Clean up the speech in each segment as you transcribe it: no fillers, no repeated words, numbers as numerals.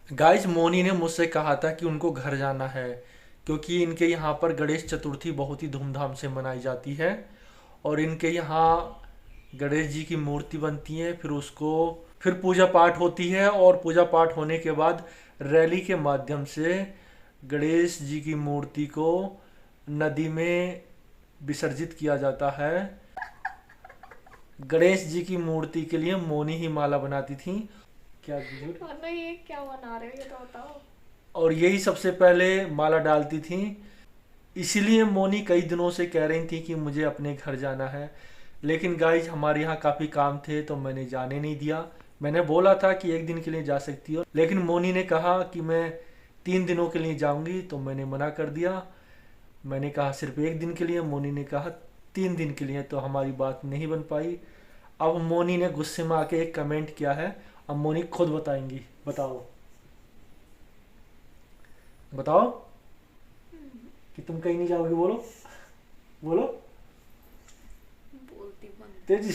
Guys Moni ने मुझसे कहा था कि उनको घर जाना है, क्योंकि इनके यहाँ पर गणेश चतुर्थी बहुत ही धूमधाम से मनाई जाती है। और इनके यहाँ गणेश जी की मूर्ति बनती है, फिर पूजा पाठ होती है, और पूजा पाठ होने के बाद रैली के माध्यम से गणेश जी की मूर्ति को नदी में विसर्जित किया जाता है। गणेश जी की मूर्ति के लिए मोनी ही माला बनाती थी। क्या झूठ? मतलब ये क्या बना रहे हो, ये तो बताओ। और यही सबसे पहले माला डालती थी। इसीलिए मोनी कई दिनों से कह रही थी कि मुझे अपने घर जाना है, लेकिन गाइज हमारे यहाँ काफ़ी काम थे तो मैंने जाने नहीं दिया। मैंने बोला था कि एक दिन के लिए जा सकती हो, लेकिन मोनी ने कहा कि मैं 3 दिनों के लिए जाऊंगी, तो मैंने मना कर दिया। मैंने कहा सिर्फ एक दिन के लिए, मोनी ने कहा 3 दिन के लिए, तो हमारी बात नहीं बन पाई। अब मोनी ने गुस्से में आके एक कमेंट किया है। अब मोनी खुद बताएंगी। बताओ बताओ कि तुम कहीं नहीं जाओगे। बोलो बोलो बोलती बंद। तेजी।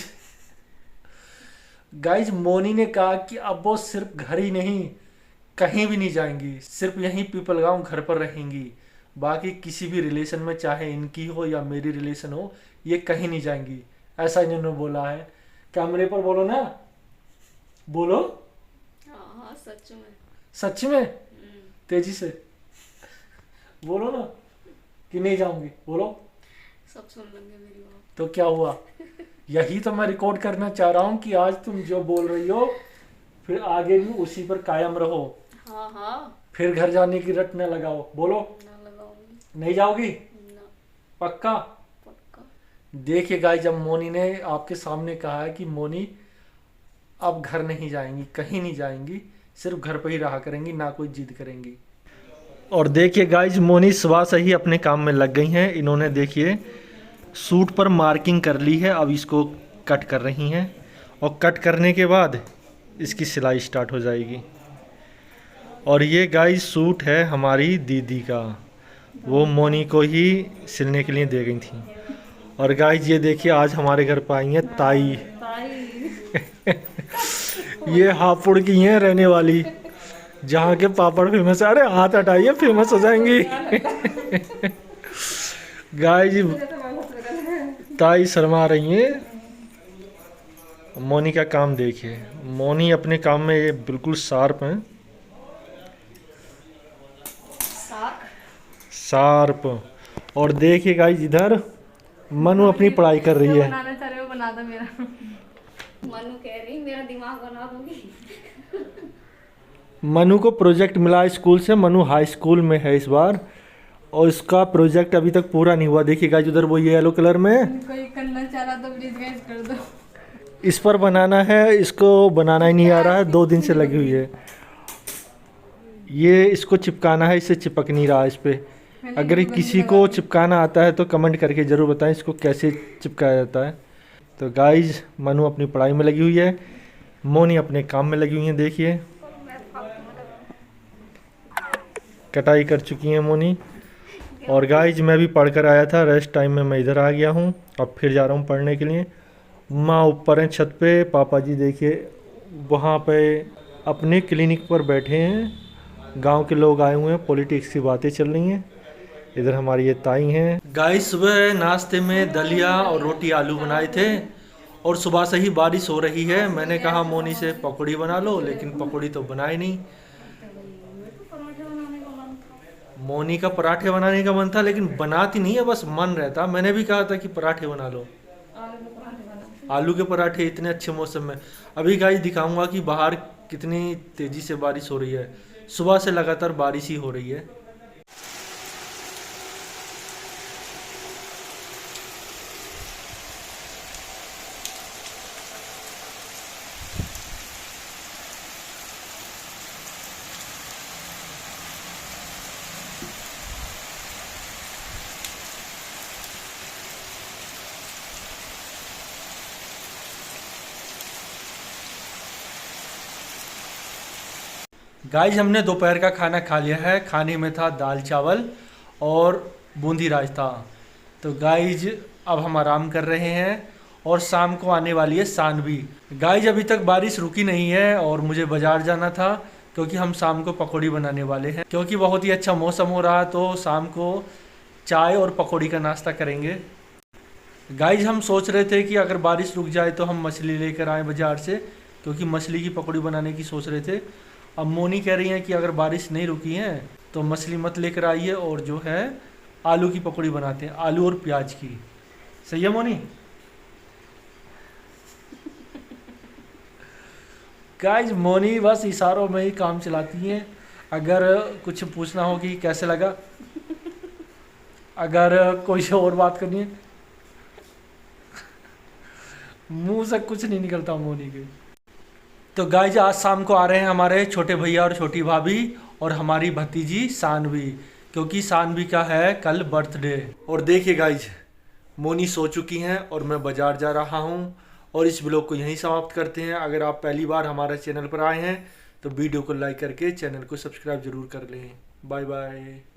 गाइज मोनी ने कहा कि अब वो सिर्फ घर ही नहीं, कहीं भी नहीं जाएंगी, सिर्फ यहीं पीपलगांव घर पर रहेंगी। बाकी किसी भी रिलेशन में, चाहे इनकी हो या मेरी रिलेशन हो, ये कहीं नहीं जाएंगी, ऐसा इन्होंने बोला है। कैमरे पर बोलो ना, बोलो। हाँ हाँ, सच में। सच में? तेजी से बोलो ना कि नहीं जाऊंगी। बोलो। सब सुन लेंगे मेरी बात। तो क्या हुआ? यही तो मैं रिकॉर्ड करना चाह रहा हूँ कि आज तुम जो बोल रही हो फिर आगे भी उसी पर कायम रहो। हाँ हाँ। फिर घर जाने की रट न लगाओ। बोलो। ना लगाऊंगी। नहीं जाओगी? ना। पक्का? पक्का। देखिए गाइस, जब मोनी ने आपके सामने कहा है कि मोनी अब घर नहीं जाएंगी, कहीं नहीं जाएंगी, सिर्फ घर पर ही रहा करेंगी, ना कोई जिद करेंगी। और देखिए गाइज, मोनी सुबह से ही अपने काम में लग गई हैं। इन्होंने देखिए सूट पर मार्किंग कर ली है, अब इसको कट कर रही हैं, और कट करने के बाद इसकी सिलाई स्टार्ट हो जाएगी। और ये गाइज सूट है हमारी दीदी का, वो मोनी को ही सिलने के लिए दे गई थी। और गाइज ये देखिए, आज हमारे घर पर आई हैं ताई। ये हापुड़ की हैं रहने वाली, जहाँ के पापड़ फेमस है। अरे हाथ हटाइए, फेमस हो जाएंगी। गाइज ताई शर्मा रही हैं। मोनी का काम देखिए, मोनी अपने काम में ये बिल्कुल शार्प हैं। शार्प। और देखिए गाइज, इधर मनु अपनी पढ़ाई कर रही है। बनाना चाह रहे हो, बना दो मेरा। मनु कह रही मेरा दिमाग बना दोगी। मनु को प्रोजेक्ट मिला स्कूल से, मनु हाई स्कूल में है इस बार, और इसका प्रोजेक्ट अभी तक पूरा नहीं हुआ। देखिए गाइज, उधर वो ये येलो कलर में कोई करना चाह रहा तो प्लीज गाइस कर दो। इस पर बनाना है, इसको बनाना ही नहीं आ रहा है, 2 दिन से लगी हुई है। ये इसको चिपकाना है, इससे चिपक नहीं रहा इस पे। अगर किसी को चिपकाना आता है तो कमेंट करके ज़रूर बताएं इसको कैसे चिपकाया जाता है। तो गाइज, मनु अपनी पढ़ाई में लगी हुई है, मोनी अपने काम में लगी हुई है। देखिए कटाई कर चुकी हैं मोनी। और गाइज मैं भी पढ़ कर आया था, रेस्ट टाइम में मैं इधर आ गया हूँ, अब फिर जा रहा हूँ पढ़ने के लिए। माँ ऊपर हैं छत पे, पापा जी देखिए वहाँ पे अपने क्लिनिक पर बैठे हैं। गांव के लोग आए हुए हैं, पॉलिटिक्स की बातें चल रही हैं। इधर हमारी ये ताई हैं। गाइस सुबह नाश्ते में दलिया और रोटी आलू बनाए थे, और सुबह से ही बारिश हो रही है। मैंने कहा मोनी से पकौड़ी बना लो, लेकिन पकौड़ी तो बनाई नहीं। मोनी का पराठे बनाने का मन था, लेकिन बनाती नहीं है, बस मन रहता। मैंने भी कहा था कि पराठे बना लो, आलू के पराठे इतने अच्छे मौसम में। अभी गाइस दिखाऊंगा कि बाहर कितनी तेजी से बारिश हो रही है। सुबह से लगातार बारिश ही हो रही है। गाइज हमने दोपहर का खाना खा लिया है। खाने में था दाल चावल और बूंदी रायता। तो गाइज अब हम आराम कर रहे हैं, और शाम को आने वाली है सानवी। गाइज अभी तक बारिश रुकी नहीं है, और मुझे बाज़ार जाना था, क्योंकि हम शाम को पकौड़ी बनाने वाले हैं। क्योंकि बहुत ही अच्छा मौसम हो रहा है तो शाम को चाय और पकौड़ी का नाश्ता करेंगे। गाइज हम सोच रहे थे कि अगर बारिश रुक जाए तो हम मछली लेकर आए बाज़ार से, क्योंकि मछली की पकौड़ी बनाने की सोच रहे थे। अब मोनी कह रही है कि अगर बारिश नहीं रुकी है तो मछली मत लेकर आइए और जो है आलू की पकौड़ी बनाते हैं, आलू और प्याज की। सही है मोनी? गाइज मोनी बस इशारों में ही काम चलाती हैं। अगर कुछ पूछना हो कि कैसे लगा, अगर कोई और बात करनी है, मुंह से कुछ नहीं निकलता मोनी के। तो गाइज आज शाम को आ रहे हैं हमारे छोटे भैया और छोटी भाभी और हमारी भतीजी सानवी, क्योंकि सानवी का है कल बर्थडे। और देखिए गाइज मोनी सो चुकी हैं और मैं बाजार जा रहा हूं। और इस ब्लॉग को यहीं समाप्त करते हैं। अगर आप पहली बार हमारे चैनल पर आए हैं तो वीडियो को लाइक करके चैनल को सब्सक्राइब जरूर कर लें। Bye bye.